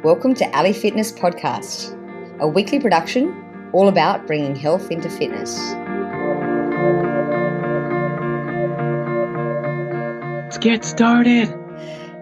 Welcome to Ali Fitness Podcast, a weekly production all about bringing health into fitness. Let's get started.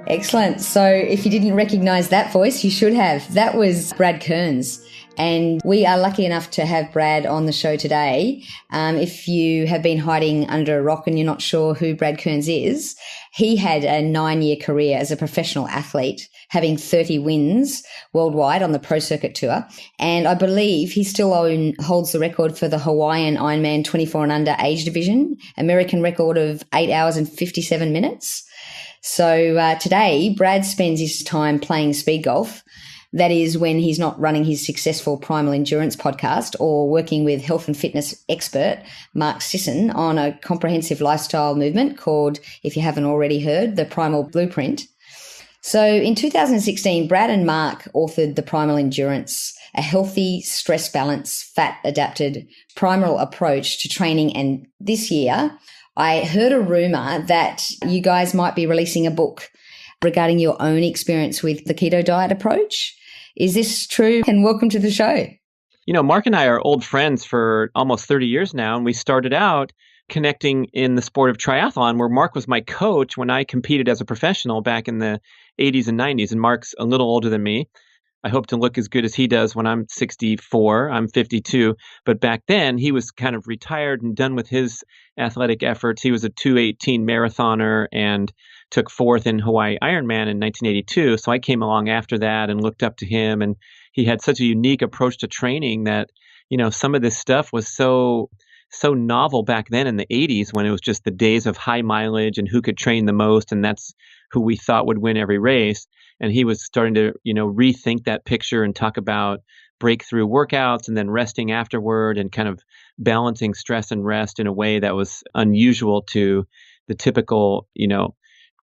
Excellent. So if you didn't recognize that voice, you should have. That was Brad Kearns. And we are lucky enough to have Brad on the show today. If you have been hiding under a rock and you're not sure who Brad Kearns is, he had a 9-year career as a professional athlete, having 30 wins worldwide on the Pro Circuit Tour. And I believe he still holds the record for the Hawaiian Ironman 24 and under age division, American record of 8 hours and 57 minutes. So today, Brad spends his time playing speed golf. That is when he's not running his successful Primal Endurance podcast or working with health and fitness expert Mark Sisson on a comprehensive lifestyle movement called, if you haven't already heard, the Primal Blueprint. So in 2016, Brad and Mark authored the Primal Endurance, a healthy, stress-balanced, fat-adapted primal approach to training. And this year, I heard a rumor that you guys might be releasing a book regarding your own experience with the keto diet approach. Is this true? And welcome to the show. You know, Mark and I are old friends for almost 30 years now, and we started out connecting in the sport of triathlon, where Mark was my coach when I competed as a professional back in the 80s and 90s, and Mark's a little older than me. I hope to look as good as he does when I'm 64. I'm 52. But back then, he was kind of retired and done with his athletic efforts. He was a 2:18 marathoner and took fourth in Hawaii Ironman in 1982. So I came along after that and looked up to him. And he had such a unique approach to training that, you know, some of this stuff was so novel back then in the 80s when it was just the days of high mileage and who could train the most. And that's who we thought would win every race. And he was starting to, you know, rethink that picture and talk about breakthrough workouts and then resting afterward and kind of balancing stress and rest in a way that was unusual to the typical, you know,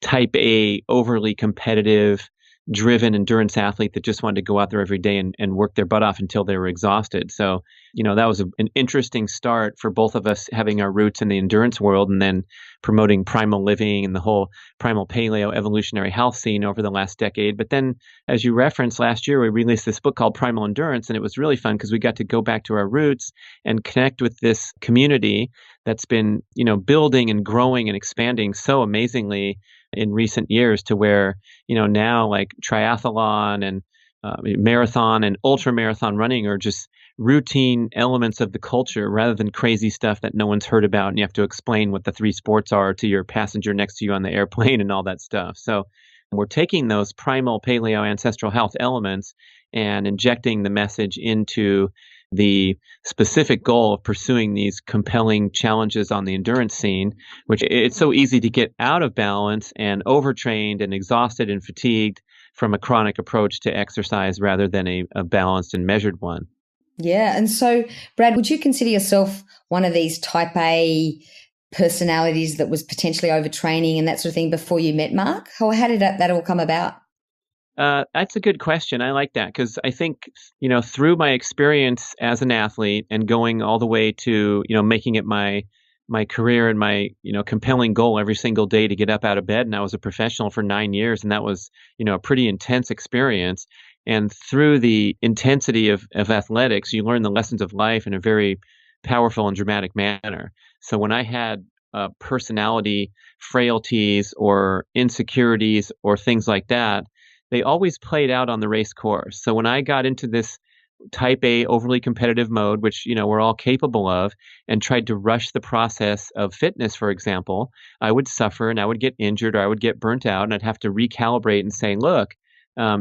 type A, overly competitive, driven endurance athlete that just wanted to go out there every day and work their butt off until they were exhausted. So, you know, that was an interesting start for both of us having our roots in the endurance world and then promoting primal living and the whole primal paleo evolutionary health scene over the last decade. But then, as you referenced, last year, we released this book called Primal Endurance, and it was really fun because we got to go back to our roots and connect with this community that's been, you know, building and growing and expanding so amazingly in recent years to where, you know, now like triathlon and marathon and ultra marathon running are just routine elements of the culture rather than crazy stuff that no one's heard about. And you have to explain what the three sports are to your passenger next to you on the airplane and all that stuff. So we're taking those primal paleo ancestral health elements and injecting the message into the specific goal of pursuing these compelling challenges on the endurance scene, which it's so easy to get out of balance and overtrained and exhausted and fatigued from a chronic approach to exercise rather than a balanced and measured one. Yeah. And so, Brad, would you consider yourself one of these type A personalities that was potentially overtraining and that sort of thing before you met Mark? Or how did that all come about? That's a good question. I like that because I think, you know, through my experience as an athlete and going all the way to, you know, making it my career and my, you know, compelling goal every single day to get up out of bed. And I was a professional for 9 years, and that was, you know, a pretty intense experience. And through the intensity of athletics, you learn the lessons of life in a very powerful and dramatic manner. So when I had personality frailties or insecurities or things like that, they always played out on the race course. So when I got into this type A overly competitive mode, which, you know, we're all capable of, and tried to rush the process of fitness, for example, I would suffer and I would get injured or I would get burnt out, and I'd have to recalibrate and say, look,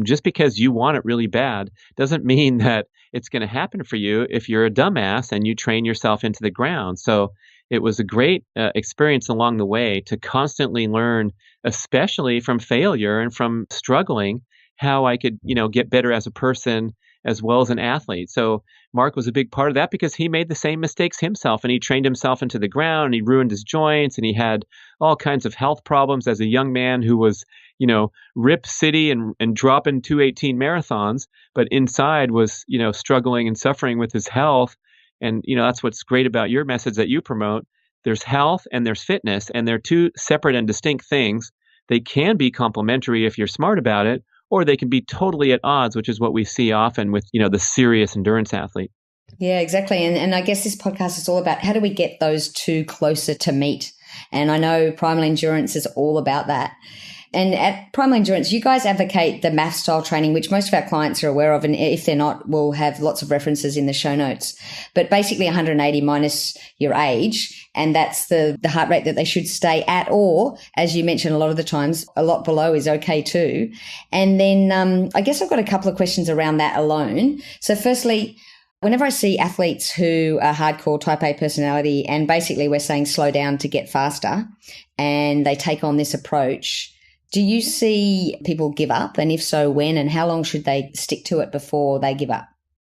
just because you want it really bad doesn't mean that it's going to happen for you if you're a dumbass and you train yourself into the ground. So it was a great experience along the way to constantly learn, especially from failure and from struggling, how I could, you know, get better as a person as well as an athlete. So Mark was a big part of that because he made the same mistakes himself and he trained himself into the ground and he ruined his joints and he had all kinds of health problems as a young man who was, you know, rip city and dropping 2:18 marathons, but inside was, you know, struggling and suffering with his health. And, you know, that's what's great about your message that you promote. There's health and there's fitness, and they're two separate and distinct things. They can be complementary if you're smart about it, or they can be totally at odds, which is what we see often with, the serious endurance athlete. Yeah, exactly. And I guess this podcast is all about how do we get those two closer to meet? And I know Primal Endurance is all about that. And at Primal Endurance, you guys advocate the math style training, which most of our clients are aware of. And if they're not, we'll have lots of references in the show notes. But basically 180 minus your age. And that's the heart rate that they should stay at, or as you mentioned, a lot of the times, a lot below is okay too. And then I guess I've got a couple of questions around that alone. So firstly, whenever I see athletes who are hardcore type A personality, and basically we're saying slow down to get faster, and they take on this approach, do you see people give up? And if so, when, and how long should they stick to it before they give up?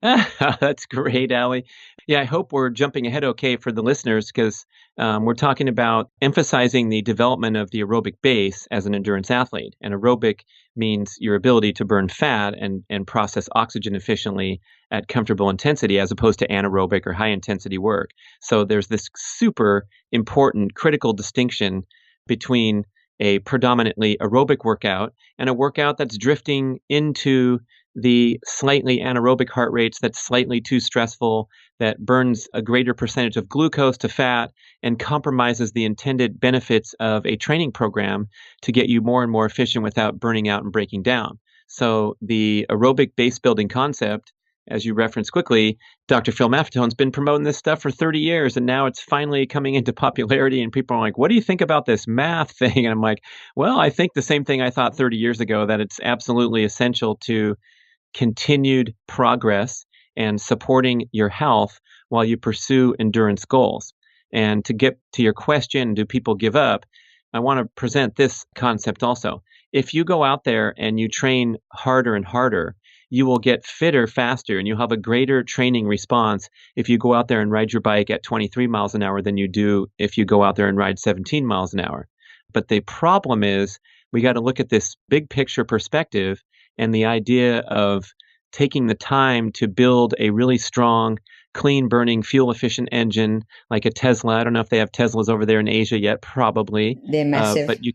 That's great, Allie. Yeah, I hope we're jumping ahead okay for the listeners, because we're talking about emphasizing the development of the aerobic base as an endurance athlete. And aerobic means your ability to burn fat and process oxygen efficiently at comfortable intensity, as opposed to anaerobic or high intensity work. So there's this super important critical distinction between a predominantly aerobic workout and a workout that's drifting into the slightly anaerobic heart rates, that's slightly too stressful, that burns a greater percentage of glucose to fat and compromises the intended benefits of a training program to get you more and more efficient without burning out and breaking down. So the aerobic base building concept, as you referenced quickly, Dr. Phil Maffetone's been promoting this stuff for 30 years, and now it's finally coming into popularity, and people are like, what do you think about this math thing? And I'm like, well, I think the same thing I thought 30 years ago, that it's absolutely essential to continued progress and supporting your health while you pursue endurance goals. And to get to your question, do people give up? I want to present this concept also. If you go out there and you train harder and harder, you will get fitter faster, and you'll have a greater training response if you go out there and ride your bike at 23 miles an hour than you do if you go out there and ride 17 miles an hour. But the problem is we got to look at this big picture perspective, and the idea of taking the time to build a really strong, clean burning, fuel efficient engine like a Tesla. I don't know if they have Teslas over there in Asia yet, probably. They're massive. But you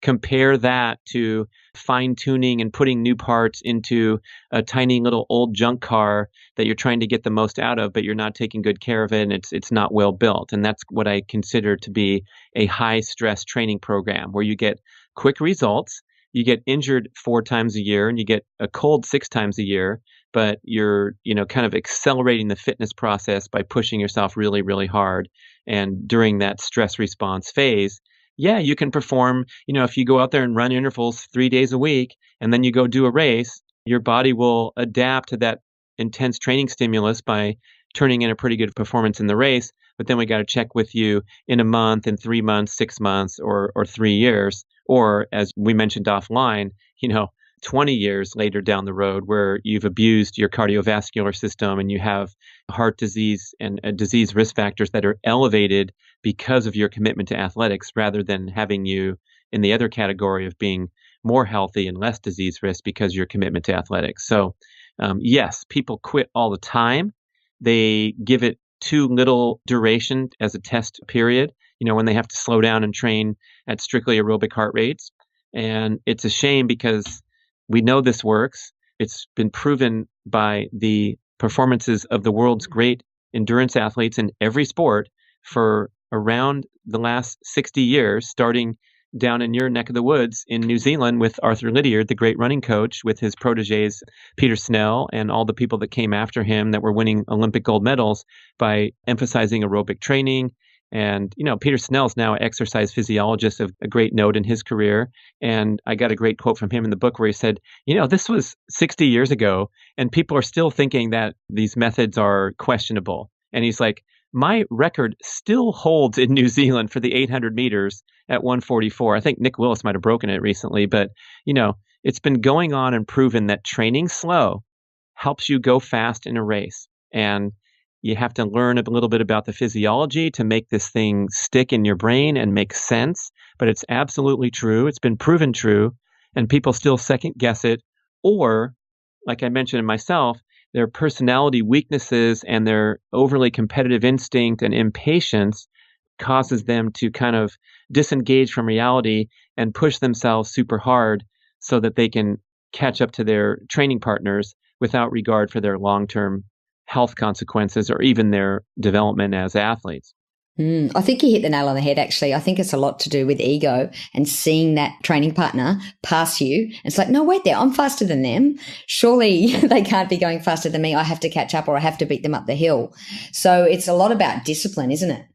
compare that to fine tuning and putting new parts into a tiny little old junk car that you're trying to get the most out of, but you're not taking good care of it, and it's not well built. And that's what I consider to be a high stress training program, where you get quick results. You get injured 4 times a year and you get a cold 6 times a year, but you're, kind of accelerating the fitness process by pushing yourself really, really hard. And during that stress response phase, yeah, you can perform, if you go out there and run intervals 3 days a week and then you go do a race, your body will adapt to that intense training stimulus by turning in a pretty good performance in the race. But then we got to check with you in a month, in 3 months, 6 months, or 3 years. Or as we mentioned offline, 20 years later down the road, where you've abused your cardiovascular system and you have heart disease and disease risk factors that are elevated because of your commitment to athletics, rather than having you in the other category of being more healthy and less disease risk because of your commitment to athletics. So yes, people quit all the time. They give it too little duration as a test period, when they have to slow down and train at strictly aerobic heart rates. And it's a shame, because we know this works. It's been proven by the performances of the world's great endurance athletes in every sport for around the last 60 years, starting down in your neck of the woods in New Zealand with Arthur Lydiard, the great running coach, with his proteges, Peter Snell, and all the people that came after him that were winning Olympic gold medals by emphasizing aerobic training. And, Peter Snell is now an exercise physiologist of a great note in his career. And I got a great quote from him in the book where he said, this was 60 years ago, and people are still thinking that these methods are questionable. And he's like, my record still holds in New Zealand for the 800 meters at 1:44. I think Nick Willis might have broken it recently, but, it's been going on and proven that training slow helps you go fast in a race. And you have to learn a little bit about the physiology to make this thing stick in your brain and make sense. But it's absolutely true. It's been proven true. And people still second guess it. Or, like I mentioned in myself, their personality weaknesses and their overly competitive instinct and impatience causes them to kind of disengage from reality and push themselves super hard so that they can catch up to their training partners without regard for their long-term health consequences or even their development as athletes. I think you hit the nail on the head, actually. I think it's a lot to do with ego and seeing that training partner pass you. It's like, no, wait there, I'm faster than them. Surely they can't be going faster than me. I have to catch up or I have to beat them up the hill. So it's a lot about discipline, isn't it?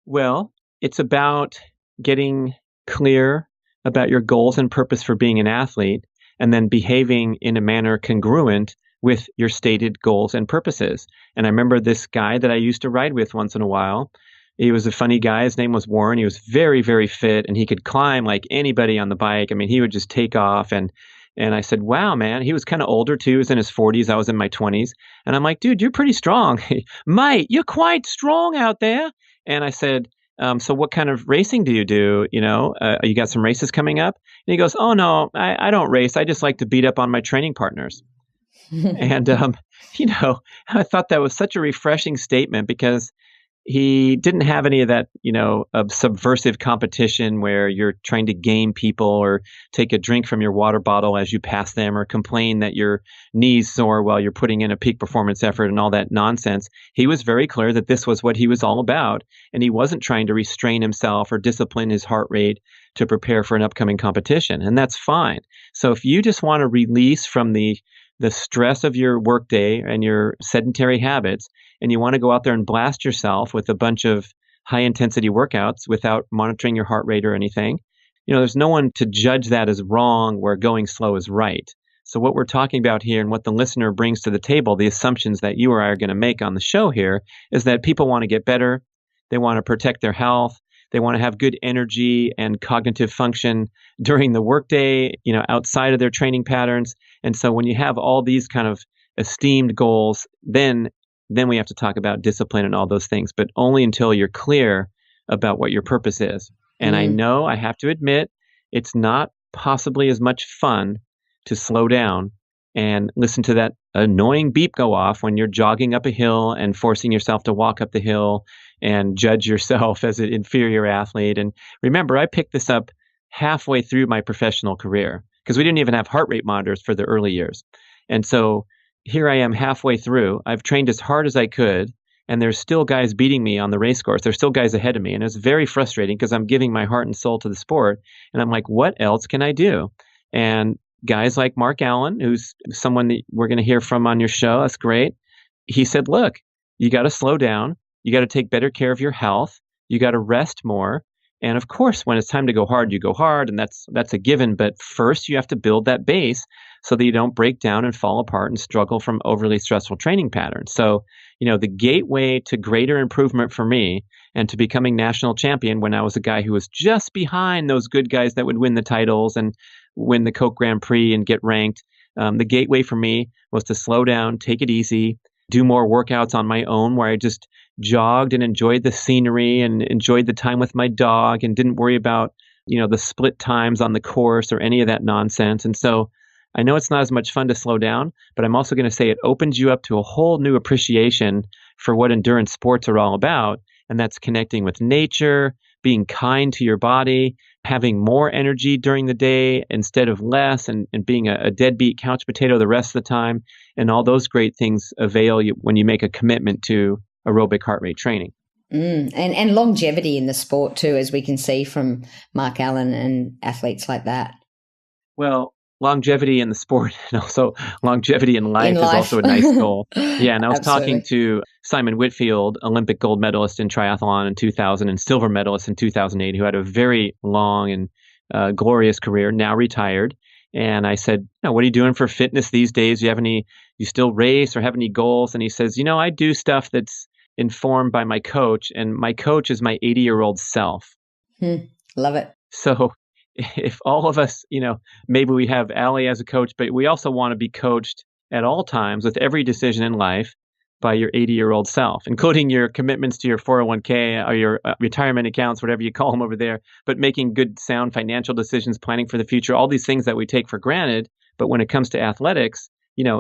Well, it's about getting clear about your goals and purpose for being an athlete and then behaving in a manner congruent with your stated goals and purposes. And I remember this guy that I used to ride with once in a while. He was a funny guy. His name was Warren. He was very, very fit, and he could climb like anybody on the bike. I mean, he would just take off. And I said, wow, man. He was kind of older too. He was in his 40s. I was in my 20s. And I'm like, dude, you're pretty strong. Mate, you're quite strong out there. And I said, so what kind of racing do you do? You got some races coming up? And he goes, oh, no, I don't race. I just like to beat up on my training partners. And, I thought that was such a refreshing statement because he didn't have any of that, of subversive competition where you're trying to game people or take a drink from your water bottle as you pass them or complain that your knees sore while you're putting in a peak performance effort and all that nonsense. He was very clear that this was what he was all about. And he wasn't trying to restrain himself or discipline his heart rate to prepare for an upcoming competition. And that's fine. So if you just want to release from the stress of your workday and your sedentary habits, and you want to go out there and blast yourself with a bunch of high intensity workouts without monitoring your heart rate or anything, there's no one to judge that as wrong where going slow is right. So what we're talking about here and what the listener brings to the table, the assumptions that you or I are going to make on the show here, is that people want to get better. They want to protect their health. They want to have good energy and cognitive function during the workday, outside of their training patterns. And so when you have all these kind of esteemed goals, then we have to talk about discipline and all those things, but only until you're clear about what your purpose is. And I know, I have to admit, it's not possibly as much fun to slow down and listen to that annoying beep go off when you're jogging up a hill and forcing yourself to walk up the hill and judge yourself as an inferior athlete. And remember, I picked this up halfway through my professional career because we didn't even have heart rate monitors for the early years. And so here I am halfway through. I've trained as hard as I could, and there's still guys beating me on the race course. There's still guys ahead of me, and it's very frustrating because I'm giving my heart and soul to the sport, and I'm like, what else can I do? And guys like Mark Allen, who's someone that we're going to hear from on your show, that's great. He said, look, you got to slow down. You got to take better care of your health. You got to rest more. And of course, when it's time to go hard, you go hard, and that's a given. But first, you have to build that base so that you don't break down and fall apart and struggle from overly stressful training patterns. So, the gateway to greater improvement for me and to becoming national champion when I was a guy who was just behind those good guys that would win the titles and win the Coke Grand Prix and get ranked, the gateway for me was to slow down, take it easy, do more workouts on my own where I just jogged and enjoyed the scenery and enjoyed the time with my dog and didn't worry about, the split times on the course or any of that nonsense. And so I know it's not as much fun to slow down, but I'm also going to say it opens you up to a whole new appreciation for what endurance sports are all about. And that's connecting with nature, being kind to your body, having more energy during the day instead of less, and being a deadbeat couch potato the rest of the time. And all those great things avail you when you make a commitment to aerobic heart rate training. And longevity in the sport too, as we can see from Mark Allen and athletes like that. Well, longevity in the sport and also longevity in life is also a nice goal. Yeah, and I was talking to Simon Whitfield, Olympic gold medalist in triathlon in 2000 and silver medalist in 2008, who had a very long and glorious career, now retired. And I said, what are you doing for fitness these days? You still race or have any goals? And he says, I do stuff that's informed by my coach, and my coach is my 80-year-old self. Love it. So if all of us, maybe we have Allie as a coach, but we also want to be coached at all times with every decision in life by your 80-year-old self, including your commitments to your 401k or your retirement accounts, whatever you call them over there, but making good, sound financial decisions, planning for the future, all these things that we take for granted. But when it comes to athletics,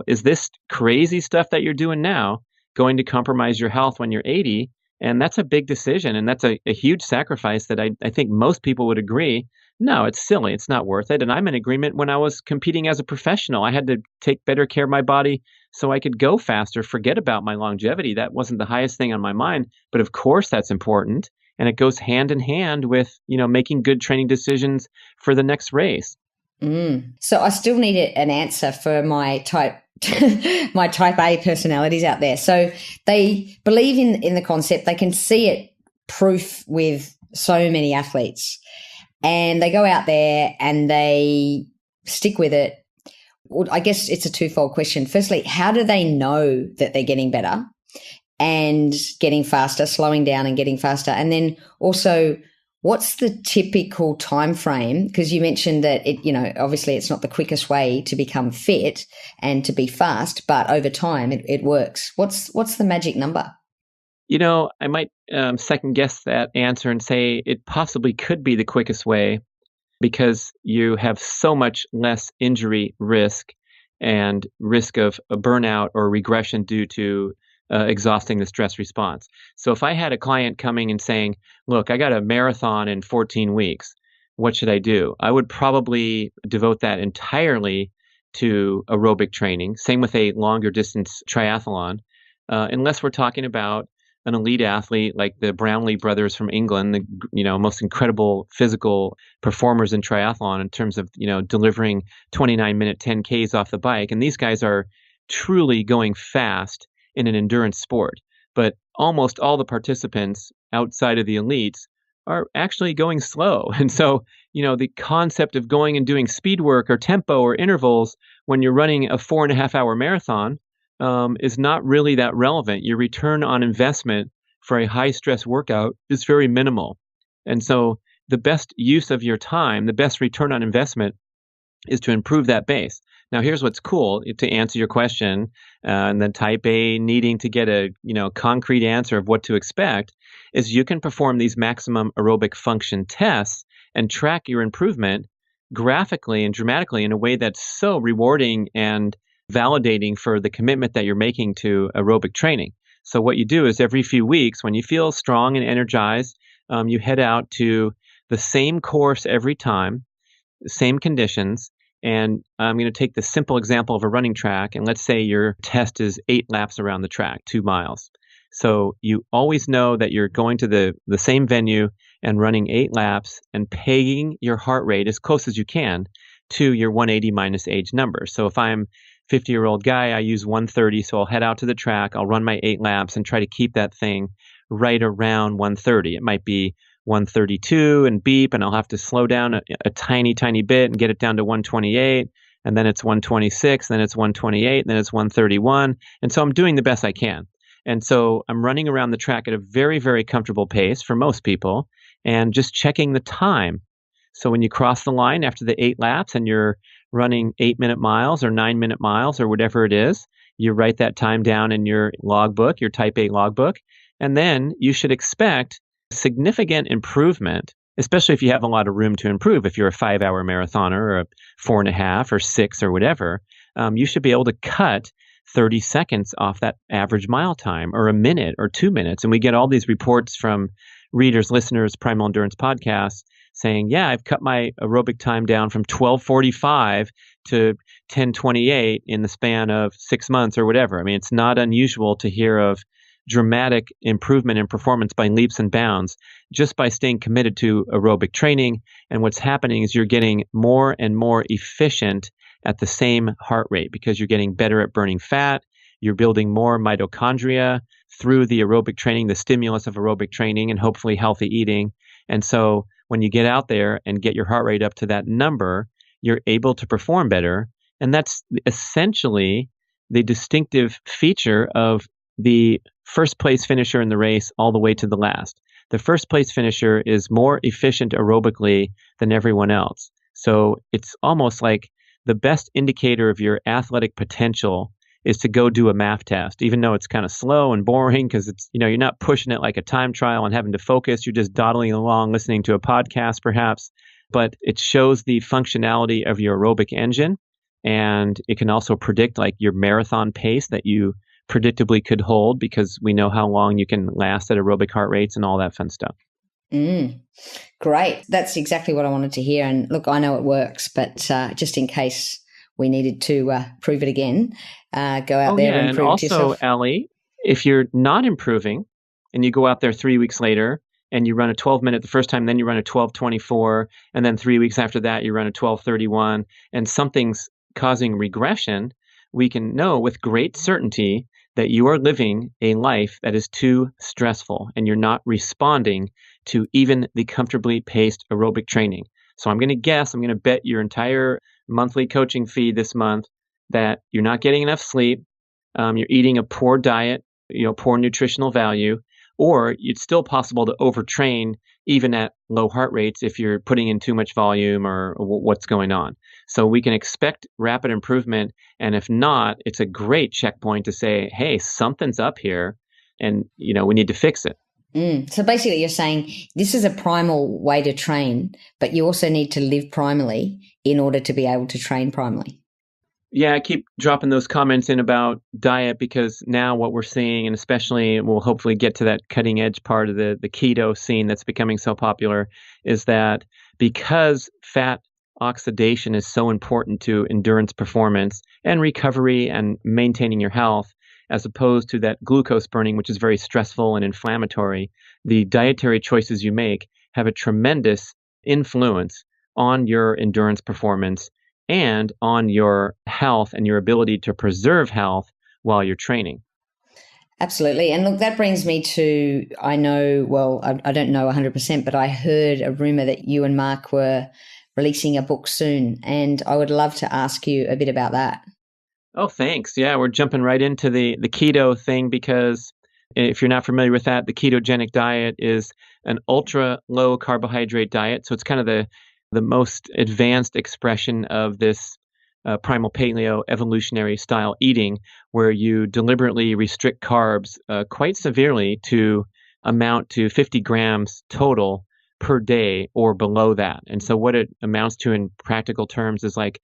is this crazy stuff that you're doing now going to compromise your health when you're 80? And that's a big decision. And that's a huge sacrifice that I think most people would agree No, it's silly. It's not worth it. And I'm in agreement. When I was competing as a professional, I had to take better care of my body so I could go faster, forget about my longevity. That wasn't the highest thing on my mind. But of course, that's important. And it goes hand in hand with, making good training decisions for the next race. So I still need an answer for my type my type A personalities out there. So they believe in the concept. They can see it proof with so many athletes. And they go out there and they stick with it. Well, I guess it's a twofold question. Firstly, how do they know that they're getting better and getting faster, slowing down and getting faster? And then also, what's the typical time frame? Because you mentioned that obviously it's not the quickest way to become fit and to be fast, but over time it works. What's the magic number? I might second guess that answer and say it possibly could be the quickest way because you have so much less injury risk and risk of a burnout or regression due to exhausting the stress response. So if I had a client coming and saying, look, I got a marathon in 14 weeks, what should I do? I would probably devote that entirely to aerobic training. Same with a longer distance triathlon, unless we're talking about an elite athlete like the Brownlee brothers from England, the most incredible physical performers in triathlon in terms of delivering 29-minute 10Ks off the bike. And these guys are truly going fast in an endurance sport. But almost all the participants outside of the elites are actually going slow. And so, the concept of going and doing speed work or tempo or intervals when you're running a 4.5-hour marathon is not really that relevant. Your return on investment for a high stress workout is very minimal. And so the best use of your time, the best return on investment is to improve that base. Now, here's what's cool to answer your question, and then type A needing to get a concrete answer of what to expect is you can perform these maximum aerobic function tests and track your improvement graphically and dramatically in a way that's so rewarding and validating for the commitment that you're making to aerobic training. So what you do is every few weeks, when you feel strong and energized, you head out to the same course every time, same conditions. And I'm going to take the simple example of a running track. And let's say your test is 8 laps around the track, 2 miles. So you always know that you're going to the same venue and running 8 laps and pegging your heart rate as close as you can to your 180 minus age number. So if I'm 50-year-old guy, I use 130. So I'll head out to the track, I'll run my 8 laps and try to keep that thing right around 130. It might be 132 and beep, and I'll have to slow down a tiny, tiny bit and get it down to 128. And then it's 126, then it's 128, then it's 131. And so I'm doing the best I can. And so I'm running around the track at a very, very comfortable pace for most people and just checking the time. So when you cross the line after the 8 laps and you're running 8-minute miles or 9-minute miles or whatever it is, you write that time down in your logbook, your type A logbook, and then you should expect significant improvement, especially if you have a lot of room to improve. If you're a 5-hour marathoner or a 4.5 or 6 or whatever, you should be able to cut 30 seconds off that average mile time or a minute or 2 minutes. And we get all these reports from readers, listeners, Primal Endurance podcasts saying, yeah, I've cut my aerobic time down from 12:45 to 10:28 in the span of 6 months or whatever. I mean, it's not unusual to hear of dramatic improvement in performance by leaps and bounds just by staying committed to aerobic training. And what's happening is you're getting more and more efficient at the same heart rate because you're getting better at burning fat. You're building more mitochondria through the aerobic training, the stimulus of aerobic training, and hopefully healthy eating. And so when you get out there and get your heart rate up to that number, you're able to perform better. And that's essentially the distinctive feature of the first place finisher in the race all the way to the last. The first place finisher is more efficient aerobically than everyone else. So it's almost like the best indicator of your athletic potential is to go do a math test, even though it's kind of slow and boring because it's, you're not pushing it like a time trial and having to focus. You're just dawdling along, listening to a podcast perhaps, but it shows the functionality of your aerobic engine. And it can also predict like your marathon pace that you predictably could hold because we know how long you can last at aerobic heart rates and all that fun stuff. Mm. Great. That's exactly what I wanted to hear. And look, I know it works, but just in case we needed to prove it again, go out Oh, there yeah. and And prove it to also, yourself. Allie, if you're not improving and you go out there 3 weeks later and you run a 12-minute the first time, then you run a 12:24, and then 3 weeks after that, you run a 12:31, and something's causing regression, we can know with great certainty that you are living a life that is too stressful and you're not responding to even the comfortably paced aerobic training. So I'm going to bet your entire monthly coaching fee this month that you're not getting enough sleep, you're eating a poor diet, poor nutritional value, or it's still possible to overtrain even at low heart rates if you're putting in too much volume or what's going on. So we can expect rapid improvement. And if not, it's a great checkpoint to say, hey, something's up here and, we need to fix it. So basically, you're saying this is a primal way to train, but you also need to live primally in order to be able to train primally. Yeah, I keep dropping those comments in about diet because now what we're seeing, and especially we'll hopefully get to that cutting edge part of the keto scene that's becoming so popular, is that because fat oxidation is so important to endurance performance and recovery and maintaining your health, as opposed to that glucose burning, which is very stressful and inflammatory, the dietary choices you make have a tremendous influence on your endurance performance and on your health and your ability to preserve health while you're training. Absolutely. And look, that brings me to, I know, well, I don't know 100%, but I heard a rumor that you and Mark were releasing a book soon. And I would love to ask you a bit about that. Oh, thanks. Yeah, we're jumping right into the keto thing because if you're not familiar with that, the ketogenic diet is an ultra low carbohydrate diet. So it's kind of the most advanced expression of this primal paleo evolutionary style eating, where you deliberately restrict carbs quite severely to amount to 50 grams total per day or below that. And so what it amounts to in practical terms is like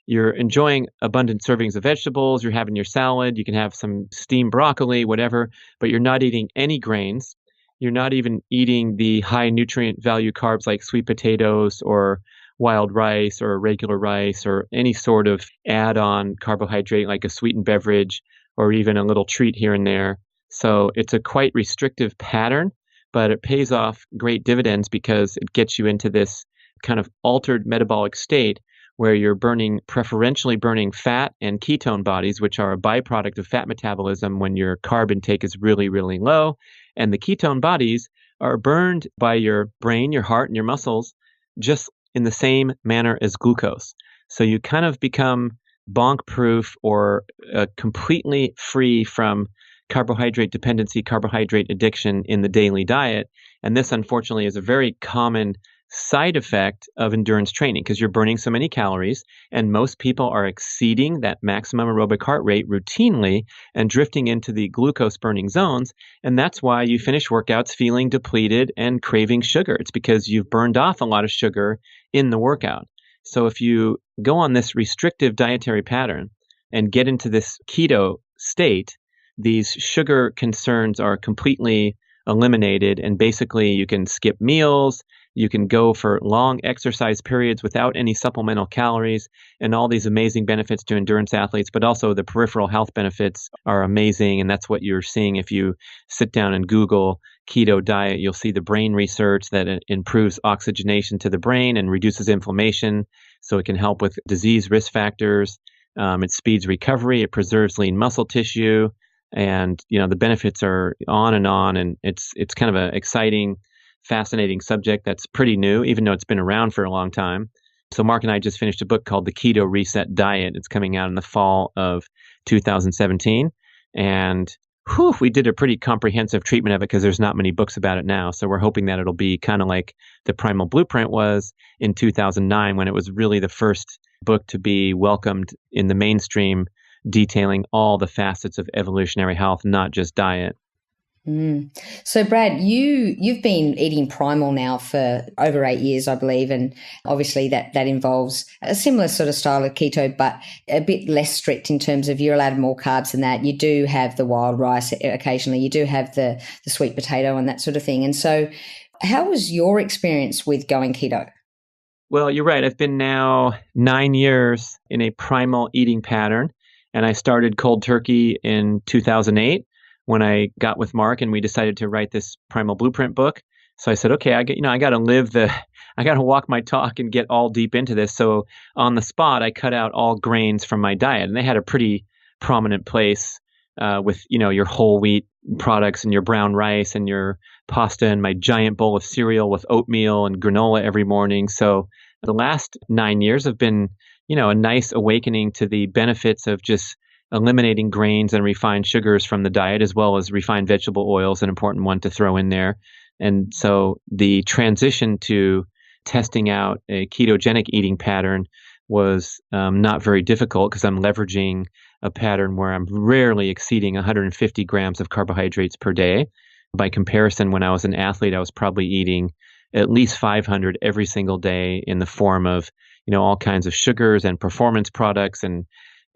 you're enjoying abundant servings of vegetables, you're having your salad, you can have some steamed broccoli, whatever, but you're not eating any grains. You're not even eating the high nutrient value carbs like sweet potatoes or wild rice or regular rice or any sort of add on carbohydrate like a sweetened beverage or even a little treat here and there. So it's a quite restrictive pattern, but it pays off great dividends because it gets you into this kind of altered metabolic state where you're preferentially burning fat and ketone bodies, which are a byproduct of fat metabolism when your carb intake is really, really low. And the ketone bodies are burned by your brain, your heart, and your muscles just in the same manner as glucose. So you kind of become bonk proof or completely free from carbohydrate dependency, carbohydrate addiction in the daily diet. And this, unfortunately, is a very common side effect of endurance training because you're burning so many calories, and most people are exceeding that maximum aerobic heart rate routinely and drifting into the glucose burning zones. And that's why you finish workouts feeling depleted and craving sugar. It's because you've burned off a lot of sugar in the workout. So if you go on this restrictive dietary pattern and get into this keto state, these sugar concerns are completely eliminated, and basically you can skip meals. You can go for long exercise periods without any supplemental calories and all these amazing benefits to endurance athletes, but also the peripheral health benefits are amazing. And that's what you're seeing if you sit down and Google keto diet. You'll see the brain research that it improves oxygenation to the brain and reduces inflammation. So it can help with disease risk factors. It speeds recovery. It preserves lean muscle tissue. And, the benefits are on. And it's kind of an exciting, fascinating subject that's pretty new, even though it's been around for a long time. So Mark and I just finished a book called The Keto Reset Diet. It's coming out in the fall of 2017. And we did a pretty comprehensive treatment of it because there's not many books about it now. So we're hoping that it'll be kind of like the Primal Blueprint was in 2009 when it was really the first book to be welcomed in the mainstream, detailing all the facets of evolutionary health, not just diet. So Brad, you've been eating primal now for over 8 years, I believe, and obviously that involves a similar sort of style of keto, but a bit less strict in terms of you're allowed more carbs than that. You do have the wild rice occasionally. You do have the sweet potato and that sort of thing. And so How was your experience with going keto? Well, you're right. I've been now 9 years in a primal eating pattern, and I started cold turkey in 2008 when I got with Mark and we decided to write this Primal Blueprint book. So I said, okay, I got to I got to walk my talk and get all deep into this. So on the spot, I cut out all grains from my diet, and they had a pretty prominent place with, your whole wheat products and your brown rice and your pasta and my giant bowl of cereal with oatmeal and granola every morning. So the last 9 years have been, a nice awakening to the benefits of just eliminating grains and refined sugars from the diet, as well as refined vegetable oils, an important one to throw in there. And so the transition to testing out a ketogenic eating pattern was not very difficult because I'm leveraging a pattern where I'm rarely exceeding 150 grams of carbohydrates per day. By comparison, when I was an athlete, I was probably eating at least 500 every single day in the form of, all kinds of sugars and performance products and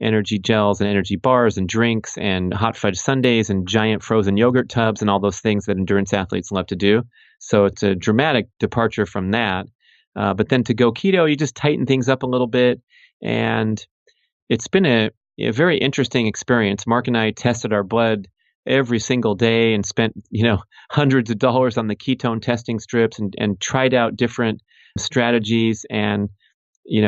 energy gels and energy bars and drinks and hot fudge sundaes and giant frozen yogurt tubs and all those things that endurance athletes love to do. So it's a dramatic departure from that. But then to go keto, you just tighten things up a little bit. And it's been a very interesting experience. Mark and I tested our blood every single day and spent, hundreds of dollars on the ketone testing strips and tried out different strategies. And,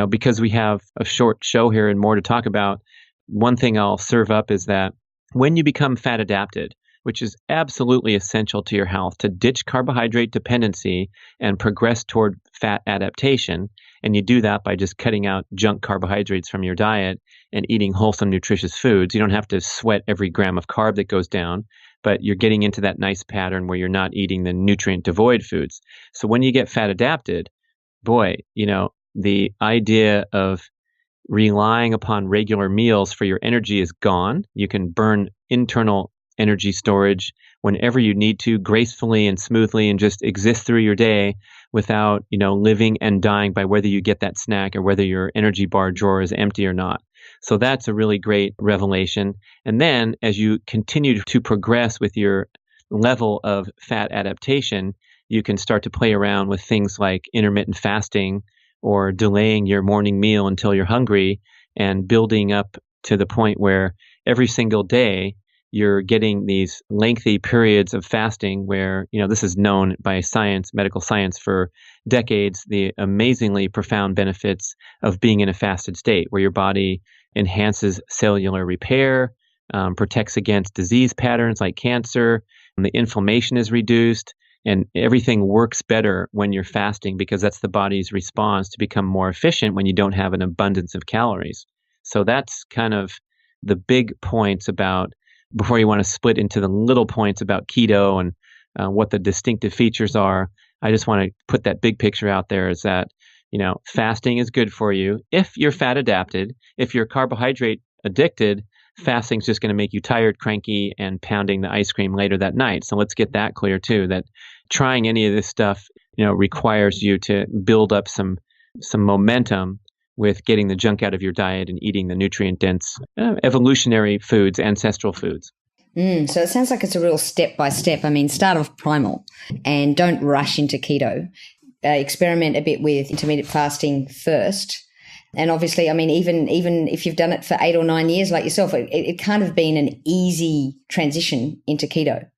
because we have a short show here and more to talk about, one thing I'll serve up is that when you become fat adapted, which is absolutely essential to your health, to ditch carbohydrate dependency and progress toward fat adaptation. And you do that by just cutting out junk carbohydrates from your diet and eating wholesome, nutritious foods. You don't have to sweat every gram of carb that goes down, but you're getting into that nice pattern where you're not eating the nutrient devoid foods. So when you get fat adapted, boy, the idea of relying upon regular meals for your energy is gone. You can burn internal energy storage whenever you need to, gracefully and smoothly, and just exist through your day without, living and dying by whether you get that snack or whether your energy bar drawer is empty or not. So that's a really great revelation. And then as you continue to progress with your level of fat adaptation, you can start to play around with things like intermittent fasting or delaying your morning meal until you're hungry and building up to the point where every single day you're getting these lengthy periods of fasting where, this is known by science, medical science for decades, the amazingly profound benefits of being in a fasted state where your body enhances cellular repair, protects against disease patterns like cancer, and the inflammation is reduced, and everything works better when you're fasting because that's the body's response to become more efficient when you don't have an abundance of calories. So that's kind of the big points about, before you want to split into the little points about keto and what the distinctive features are. I just want to put that big picture out there is that, fasting is good for you. If you're fat adapted, if you're carbohydrate addicted, fasting's just going to make you tired, cranky, and pounding the ice cream later that night. So let's get that clear too, that trying any of this stuff, requires you to build up some momentum with getting the junk out of your diet and eating the nutrient-dense evolutionary foods, ancestral foods. So it sounds like it's a real step-by-step. I mean, start off primal and don't rush into keto. Experiment a bit with intermittent fasting first. And obviously, I mean, even if you've done it for 8 or 9 years like yourself, it can't have been an easy transition into keto.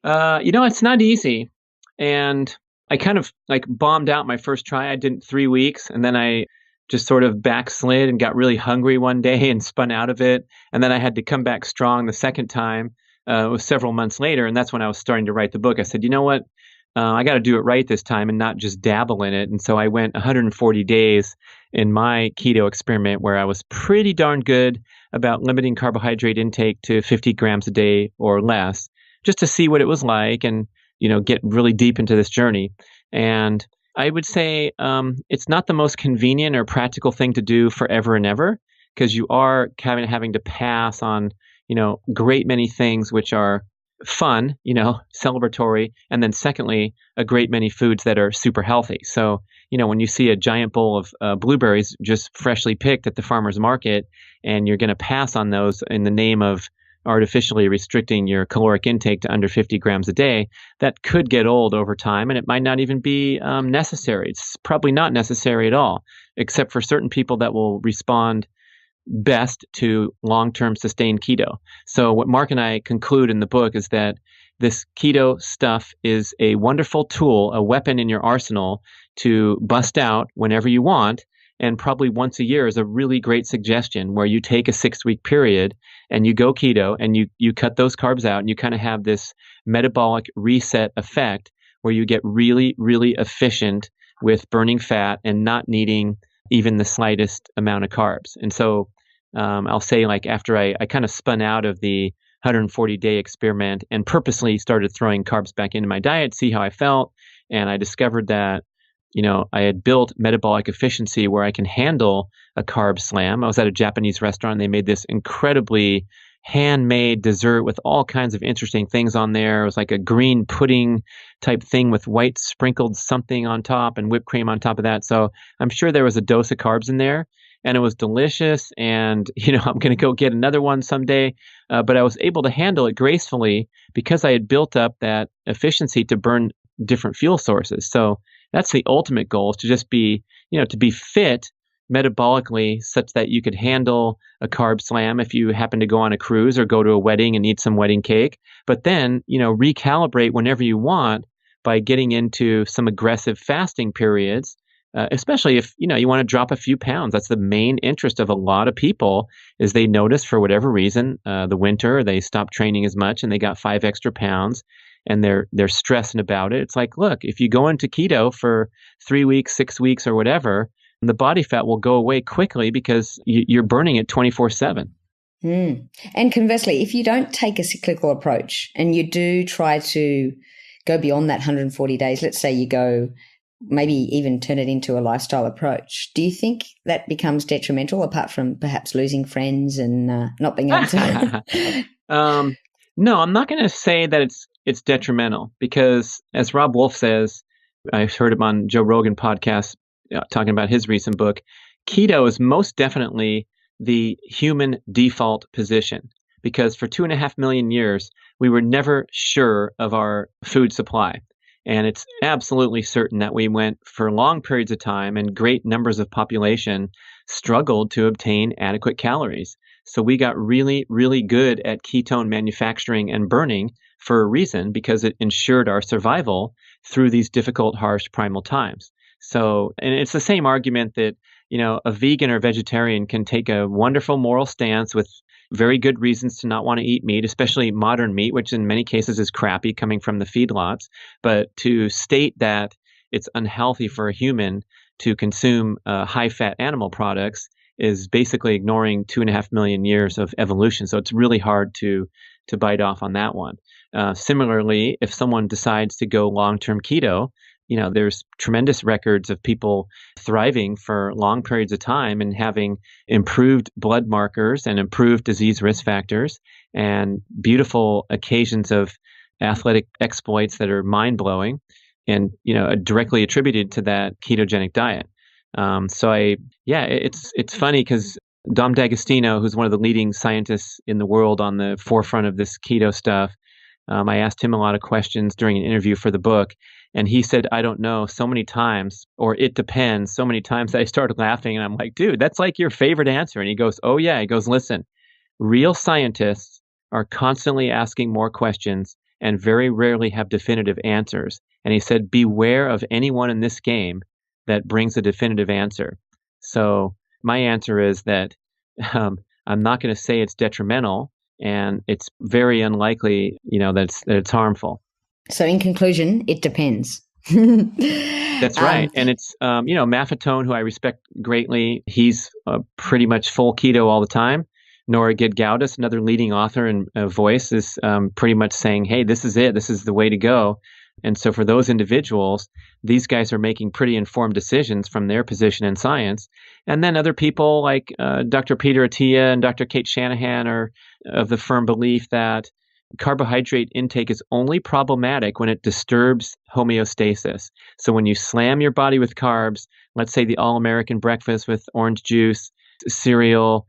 It's not easy. And I kind of bombed out my first try. I did 3 weeks and then I just sort of backslid and got really hungry one day and spun out of it. And then I had to come back strong the second time. It was several months later. And that's when I was starting to write the book. I said, you know what? I got to do it right this time and not just dabble in it. And so I went 140 days in my keto experiment where I was pretty darn good about limiting carbohydrate intake to 50 grams a day or less, just to see what it was like and, get really deep into this journey. And I would say it's not the most convenient or practical thing to do forever and ever because you are having to pass on, great many things which are fun, celebratory, and then secondly, a great many foods that are super healthy. So, when you see a giant bowl of blueberries just freshly picked at the farmer's market and you're going to pass on those in the name of, artificially restricting your caloric intake to under 50 grams a day, that could get old over time, and it might not even be necessary. It's probably not necessary at all, except for certain people that will respond best to long-term sustained keto. So what Mark and I conclude in the book is that this keto stuff is a wonderful tool, a weapon in your arsenal to bust out whenever you want. And probably once a year is a really great suggestion, where you take a 6-week period and you go keto and you cut those carbs out, and you kind of have this metabolic reset effect where you get really, really efficient with burning fat and not needing even the slightest amount of carbs. And so I'll say, like, after I kind of spun out of the 140-day experiment and purposely started throwing carbs back into my diet, see how I felt. And I discovered that, I had built metabolic efficiency where I can handle a carb slam. I was at a Japanese restaurant, and they made this incredibly handmade dessert with all kinds of interesting things on there. It was like a green pudding type thing with white sprinkled something on top and whipped cream on top of that. So I'm sure there was a dose of carbs in there, and it was delicious. And, I'm going to go get another one someday. But I was able to handle it gracefully because I had built up that efficiency to burn different fuel sources. So that's the ultimate goal, is to just be, to be fit metabolically such that you could handle a carb slam if you happen to go on a cruise or go to a wedding and eat some wedding cake. But then, recalibrate whenever you want by getting into some aggressive fasting periods, especially if, you want to drop a few pounds. That's the main interest of a lot of people, is they notice for whatever reason, the winter, they stopped training as much and they got 5 extra pounds. And they're stressing about it. It's like, look, if you go into keto for 3 weeks, 6 weeks, or whatever, the body fat will go away quickly because you're burning it 24/7. And conversely, if you don't take a cyclical approach and you do try to go beyond that 140 days, let's say you go, maybe even turn it into a lifestyle approach, do you think that becomes detrimental, apart from perhaps losing friends and not being able to? No, I'm not going to say that it's detrimental, because as Rob Wolf says, I've heard him on Joe Rogan podcast talking about his recent book, keto is most definitely the human default position, because for 2.5 million years, we were never sure of our food supply. And it's absolutely certain that we went for long periods of time, and great numbers of population struggled to obtain adequate calories. So we got really, really good at ketone manufacturing and burning for a reason, because it ensured our survival through these difficult, harsh primal times. So, and it's the same argument that, a vegan or vegetarian can take a wonderful moral stance with very good reasons to not want to eat meat, especially modern meat, which in many cases is crappy coming from the feedlots. But to state that it's unhealthy for a human to consume high-fat animal products is basically ignoring 2.5 million years of evolution. So it's really hard to bite off on that one. Similarly, if someone decides to go long-term keto, there's tremendous records of people thriving for long periods of time and having improved blood markers and improved disease risk factors and beautiful occasions of athletic exploits that are mind-blowing and, directly attributed to that ketogenic diet. It's funny because Dom D'Agostino, who's one of the leading scientists in the world on the forefront of this keto stuff, I asked him a lot of questions during an interview for the book, and he said, "I don't know," so many times, or "it depends," so many times that I started laughing, and I'm like, dude, that's like your favorite answer. And he goes, "Oh yeah," he goes, "Listen, real scientists are constantly asking more questions and very rarely have definitive answers." And he said, "Beware of anyone in this game that brings a definitive answer." So my answer is that I'm not going to say it's detrimental, and it's very unlikely, that it's harmful. So in conclusion, it depends. That's right. And it's, Maffetone, who I respect greatly, he's pretty much full keto all the time. Nora Gedgaudas, another leading author and voice, is pretty much saying, hey, this is it. This is the way to go. And so for those individuals, these guys are making pretty informed decisions from their position in science. And then other people like Dr. Peter Attia and Dr. Kate Shanahan are of the firm belief that carbohydrate intake is only problematic when it disturbs homeostasis. So when you slam your body with carbs, let's say the all-American breakfast with orange juice, cereal,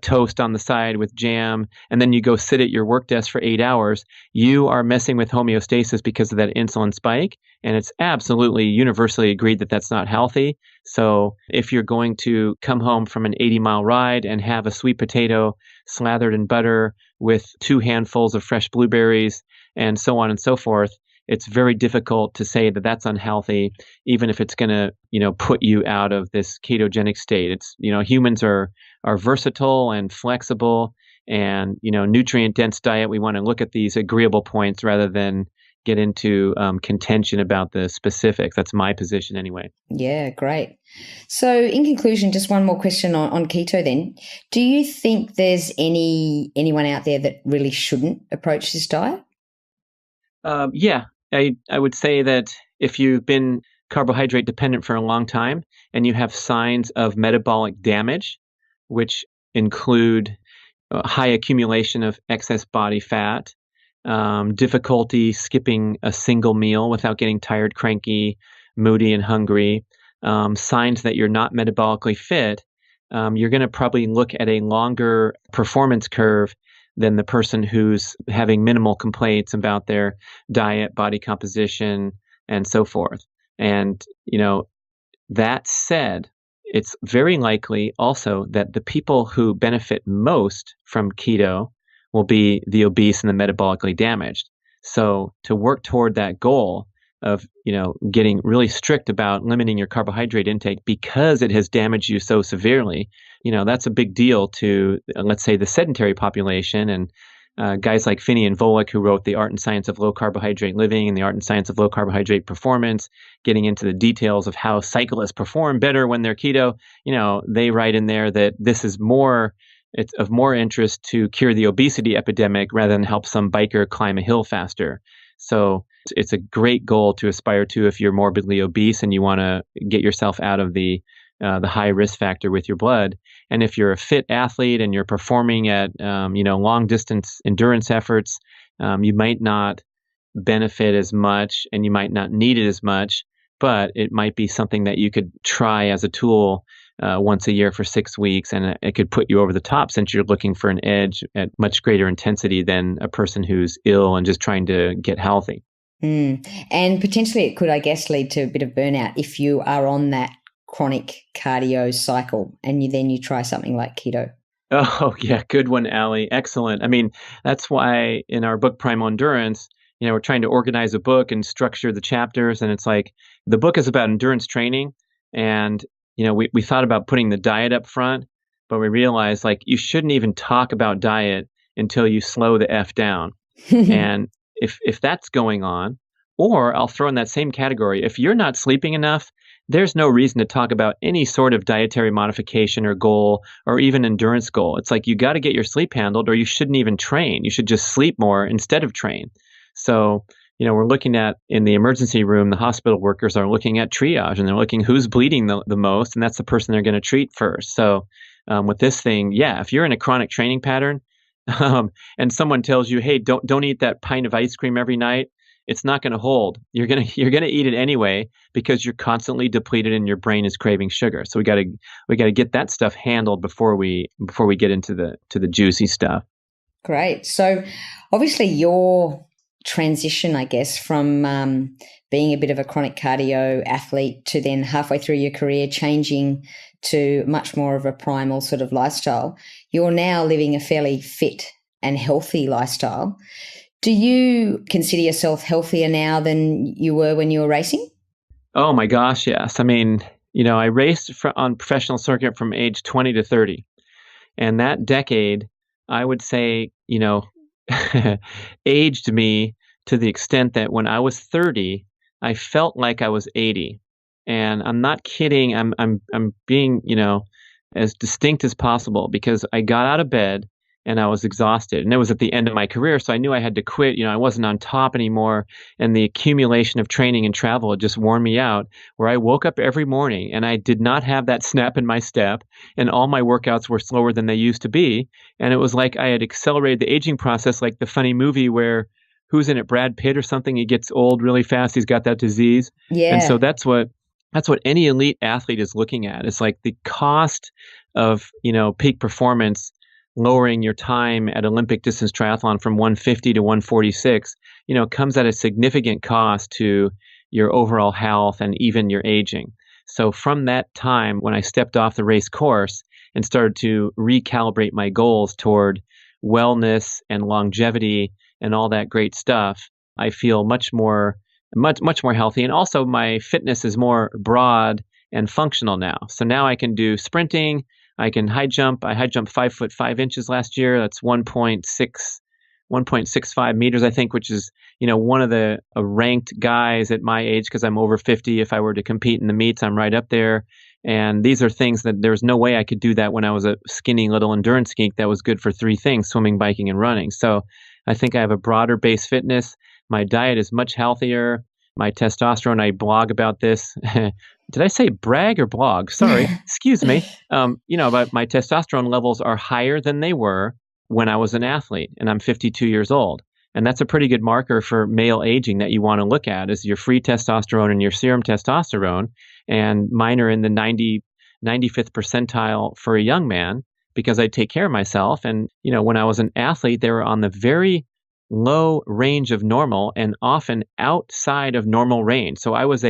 toast on the side with jam, and then you go sit at your work desk for 8 hours, you are messing with homeostasis because of that insulin spike. And it's absolutely universally agreed that that's not healthy. So if you're going to come home from an 80-mile ride and have a sweet potato slathered in butter with 2 handfuls of fresh blueberries and so on and so forth, it's very difficult to say that that's unhealthy, even if it's going to, put you out of this ketogenic state. It's, humans are versatile and flexible, and, nutrient dense diet. We want to look at these agreeable points rather than get into contention about the specifics. That's my position anyway. Yeah, great. So in conclusion, just one more question on keto then. Do you think there's anyone out there that really shouldn't approach this diet? Yeah, I would say that if you've been carbohydrate dependent for a long time and you have signs of metabolic damage, which include high accumulation of excess body fat, difficulty skipping a single meal without getting tired, cranky, moody, and hungry, signs that you're not metabolically fit, you're going to probably look at a longer performance curve than the person who's having minimal complaints about their diet, body composition, and so forth. And, that said, it's very likely also that the people who benefit most from keto will be the obese and the metabolically damaged. So to work toward that goal of, getting really strict about limiting your carbohydrate intake because it has damaged you so severely, that's a big deal to, let's say, the sedentary population. And guys like Finney and Volek, who wrote The Art and Science of Low Carbohydrate Living and The Art and Science of Low Carbohydrate Performance, getting into the details of how cyclists perform better when they're keto, they write in there that this is it's of more interest to cure the obesity epidemic rather than help some biker climb a hill faster. So it's a great goal to aspire to if you're morbidly obese and you want to get yourself out of the high risk factor with your blood. And if you're a fit athlete and you're performing at long distance endurance efforts, you might not benefit as much and you might not need it as much, but it might be something that you could try as a tool once a year for 6 weeks, and it could put you over the top since you're looking for an edge at much greater intensity than a person who's ill and just trying to get healthy. And potentially it could, I guess, lead to a bit of burnout if you are on that chronic cardio cycle and you try something like keto. Oh, yeah. Good one, Allie. Excellent. I mean, that's why in our book, Primal Endurance, we're trying to organize a book and structure the chapters. And it's like the book is about endurance training. And, we thought about putting the diet up front, but we realized like you shouldn't even talk about diet until you slow the F down. And if that's going on, or I'll throw in that same category, if you're not sleeping enough, there's no reason to talk about any sort of dietary modification or goal or even endurance goal. It's like you got to get your sleep handled or you shouldn't even train. You should just sleep more instead of train. So, we're looking at in the emergency room, the hospital workers are looking at triage and they're looking who's bleeding the most, and that's the person they're going to treat first. So with this thing, yeah, if you're in a chronic training pattern and someone tells you, hey, don't eat that pint of ice cream every night, it's not going to hold. You're going to eat it anyway because you're constantly depleted and your brain is craving sugar. So we got to get that stuff handled before we get into the juicy stuff. Great. So obviously your transition, I guess, from being a bit of a chronic cardio athlete to then halfway through your career changing to much more of a primal sort of lifestyle, you're now living a fairly fit and healthy lifestyle. Do you consider yourself healthier now than you were when you were racing? Oh my gosh, yes. I mean, I raced on professional circuit from age 20 to 30. And that decade, I would say, aged me to the extent that when I was 30, I felt like I was 80. And I'm not kidding. I'm being, as distinct as possible because I got out of bed and I was exhausted. And it was at the end of my career, so I knew I had to quit. I wasn't on top anymore. And the accumulation of training and travel had just worn me out, where I woke up every morning and I did not have that snap in my step. And all my workouts were slower than they used to be. And it was like I had accelerated the aging process, like the funny movie where who's in it? Brad Pitt or something. He gets old really fast. He's got that disease. Yeah. And so that's what That's what any elite athlete is looking at. It's like the cost of, peak performance, lowering your time at Olympic distance triathlon from 150 to 146, comes at a significant cost to your overall health and even your aging. So from that time, when I stepped off the race course and started to recalibrate my goals toward wellness and longevity and all that great stuff, I feel much more healthy. And also my fitness is more broad and functional now. So now I can do sprinting. I can high jump. I high jumped 5'5" last year. That's 1.65 meters, I think, which is, one of the ranked guys at my age, because I'm over 50. If I were to compete in the meets, I'm right up there. And these are things that there's no way I could do that when I was a skinny little endurance geek that was good for three things: swimming, biking, and running. So I think I have a broader base fitness. My diet is much healthier. My testosterone, I blog about this. Did I say brag or blog? Sorry, excuse me. But my testosterone levels are higher than they were when I was an athlete, and I'm 52 years old. And that's a pretty good marker for male aging that you want to look at, is your free testosterone and your serum testosterone. And mine are in the 95th percentile for a young man, because I take care of myself. And, when I was an athlete, they were on the very low range of normal and often outside of normal range. So I was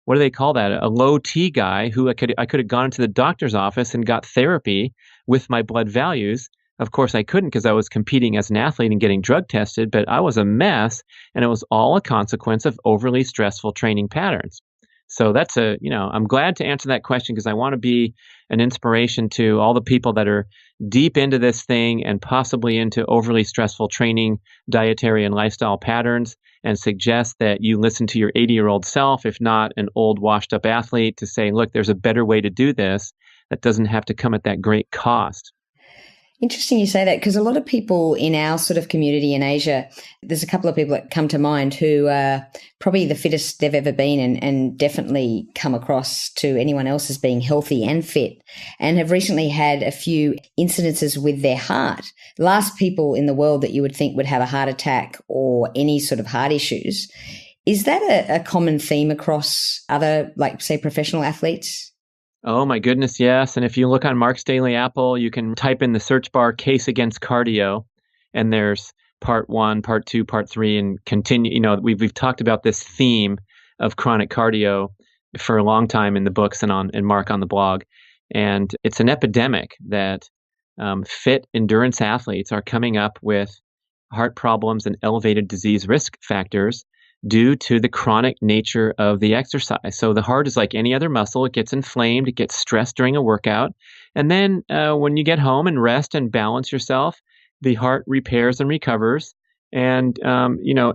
what do they call that? A low T guy who I could have gone into the doctor's office and got therapy with my blood values. Of course, I couldn't, because I was competing as an athlete and getting drug tested, but I was a mess, and it was all a consequence of overly stressful training patterns. So that's I'm glad to answer that question, because I want to be an inspiration to all the people that are deep into this thing and possibly into overly stressful training, dietary, and lifestyle patterns, and suggest that you listen to your 80-year-old self, if not an old washed up athlete, to say, look, there's a better way to do this that doesn't have to come at that great cost. Interesting you say that, because a lot of people in our sort of community in Asia, there's a couple of people that come to mind who are probably the fittest they've ever been, and definitely come across to anyone else as being healthy and fit, and have recently had a few incidences with their heart. Last people in the world that you would think would have a heart attack or any sort of heart issues. Is that a common theme across other, like, say, professional athletes? Oh my goodness, yes. And if you look on Mark's Daily Apple, you can type in the search bar "case against cardio," and there's part 1, part 2, part 3, and continue. We've talked about this theme of chronic cardio for a long time in the books and Mark on the blog. And it's an epidemic that fit endurance athletes are coming up with heart problems and elevated disease risk factors due to the chronic nature of the exercise. So the heart is like any other muscle. It gets inflamed, it gets stressed during a workout. And then when you get home and rest and balance yourself, the heart repairs and recovers. And,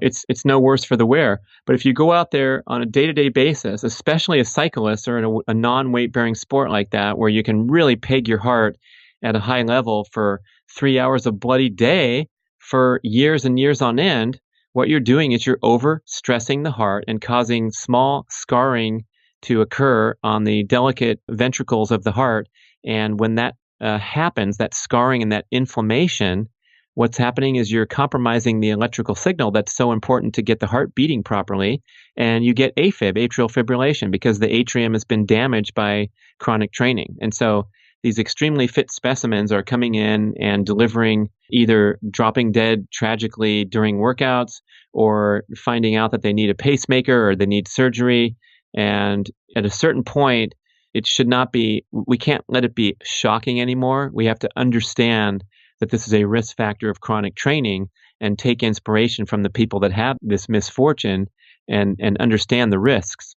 it's no worse for the wear. But if you go out there on a day-to-day basis, especially a cyclist or in a non-weight-bearing sport like that, where you can really peg your heart at a high level for 3 hours of bloody day for years and years on end, what you're doing is you're over-stressing the heart and causing small scarring to occur on the delicate ventricles of the heart. And when that happens, that scarring and that inflammation, what's happening is you're compromising the electrical signal that's so important to get the heart beating properly. And you get AFib, atrial fibrillation, because the atrium has been damaged by chronic training. And so these extremely fit specimens are coming in and delivering, either dropping dead tragically during workouts, or finding out that they need a pacemaker or they need surgery. And at a certain point, we can't let it be shocking anymore. We have to understand that this is a risk factor of chronic training, and take inspiration from the people that have this misfortune and understand the risks.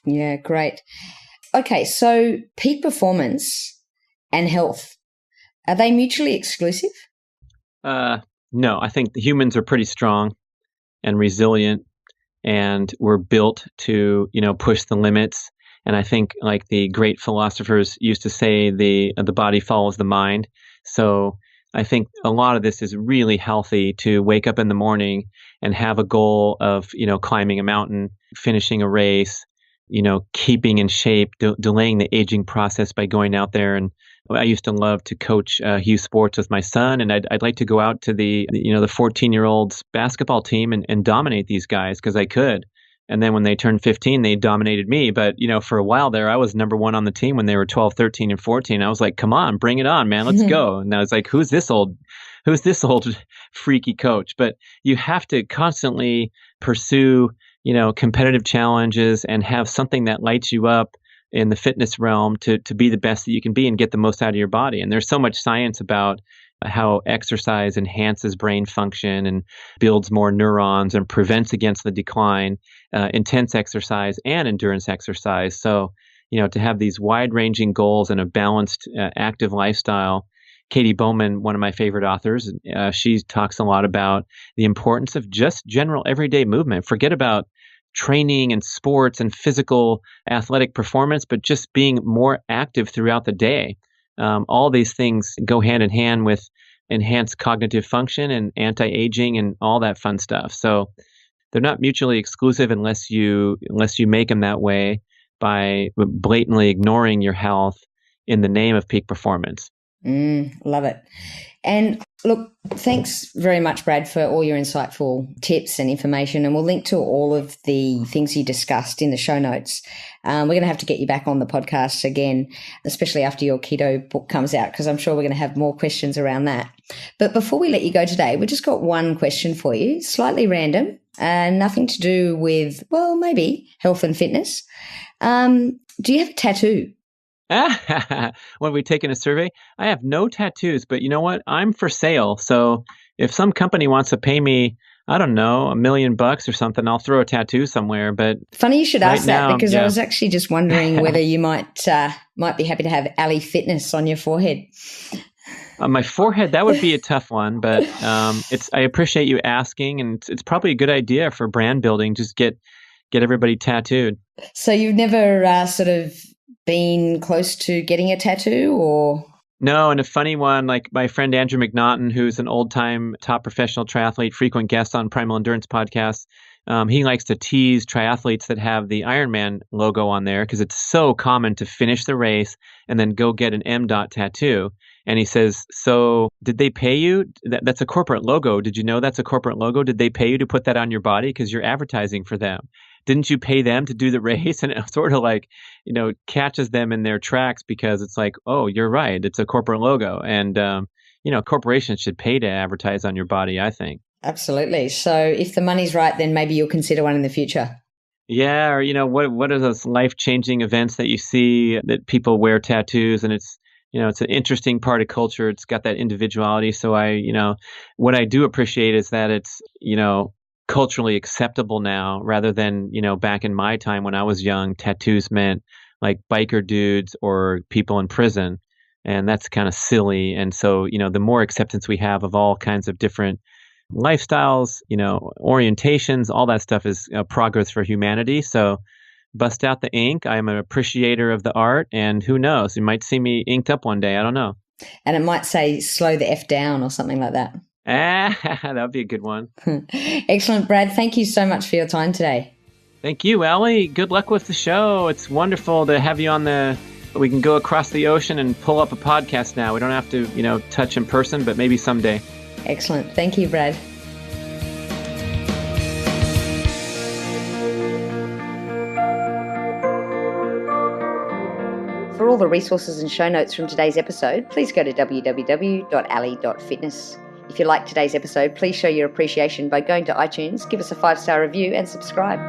Yeah, great. Okay, so peak performance and health, are they mutually exclusive? No, I think the humans are pretty strong and resilient, and we're built to, push the limits. And I think, like the great philosophers used to say, the body follows the mind. So I think a lot of this is really healthy, to wake up in the morning and have a goal of, climbing a mountain, finishing a race, keeping in shape, delaying the aging process by going out there. And I used to love to coach youth sports with my son, and I'd like to go out to the 14-year-olds basketball team and dominate these guys, because I could. And then when they turned 15, they dominated me. But, for a while there, I was number one on the team when they were 12, 13, and 14. I was like, come on, bring it on, man. Let's go. And I was like, who's this old freaky coach? But you have to constantly pursue, competitive challenges and have something that lights you up in the fitness realm to be the best that you can be and get the most out of your body. And there's so much science about how exercise enhances brain function and builds more neurons and prevents against the decline, intense exercise and endurance exercise. So, to have these wide-ranging goals and a balanced, active lifestyle. Katie Bowman, one of my favorite authors, she talks a lot about the importance of just general everyday movement. Forget about training and sports and physical athletic performance, but just being more active throughout the day. All these things go hand in hand with enhanced cognitive function and anti-aging and all that fun stuff. So they're not mutually exclusive unless you make them that way by blatantly ignoring your health in the name of peak performance. Love it. And look, thanks very much, Brad, for all your insightful tips and information. And we'll link to all of the things you discussed in the show notes. We're going to have to get you back on the podcast again, especially after your keto book comes out, because I'm sure we're going to have more questions around that. But before we let you go today, we've just got one question for you, slightly random, nothing to do with, well, maybe health and fitness. Do you have a tattoo? When we taken a survey, I have no tattoos, but you know what? I'm for sale. So if some company wants to pay me, I don't know, $1 million or something, I'll throw a tattoo somewhere. But funny you should ask that, because yeah. I was actually just wondering whether you might be happy to have Ali Fitness on your forehead. On my forehead, that would be a tough one, but I appreciate you asking, and it's probably a good idea for brand building. Just get everybody tattooed. So you've never sort of been close to getting a tattoo, or? No, and a funny one, like my friend Andrew McNaughton, who's an old-time top professional triathlete, frequent guest on Primal Endurance podcast, he likes to tease triathletes that have the Ironman logo on there because it's so common to finish the race and then go get an M. tattoo. And he says, so did they pay you? That's a corporate logo. Did you know that's a corporate logo? Did they pay you to put that on your body? Because you're advertising for them. Didn't you pay them to do the race? And it sort of like, catches them in their tracks because it's like, oh, you're right. It's a corporate logo. And, corporations should pay to advertise on your body, I think. Absolutely. So if the money's right, then maybe you'll consider one in the future. Yeah. Or, what are those life-changing events that you see that people wear tattoos, and it's an interesting part of culture. It's got that individuality. So what I do appreciate is that it's, culturally acceptable now, rather than, back in my time when I was young, tattoos meant like biker dudes or people in prison. And that's kind of silly. And so, the more acceptance we have of all kinds of different lifestyles, orientations, all that stuff is progress for humanity. So bust out the ink. I'm an appreciator of the art, and who knows, you might see me inked up one day. I don't know. And it might say slow the F down or something like that. That would be a good one. Excellent, Brad. Thank you so much for your time today. Thank you, Ellie. Good luck with the show. It's wonderful to have you on we can go across the ocean and pull up a podcast now. We don't have to, touch in person, but maybe someday. Excellent. Thank you, Brad. For all the resources and show notes from today's episode, please go to www.ali.fitness. If you liked today's episode, please show your appreciation by going to iTunes, give us a 5-star review and subscribe.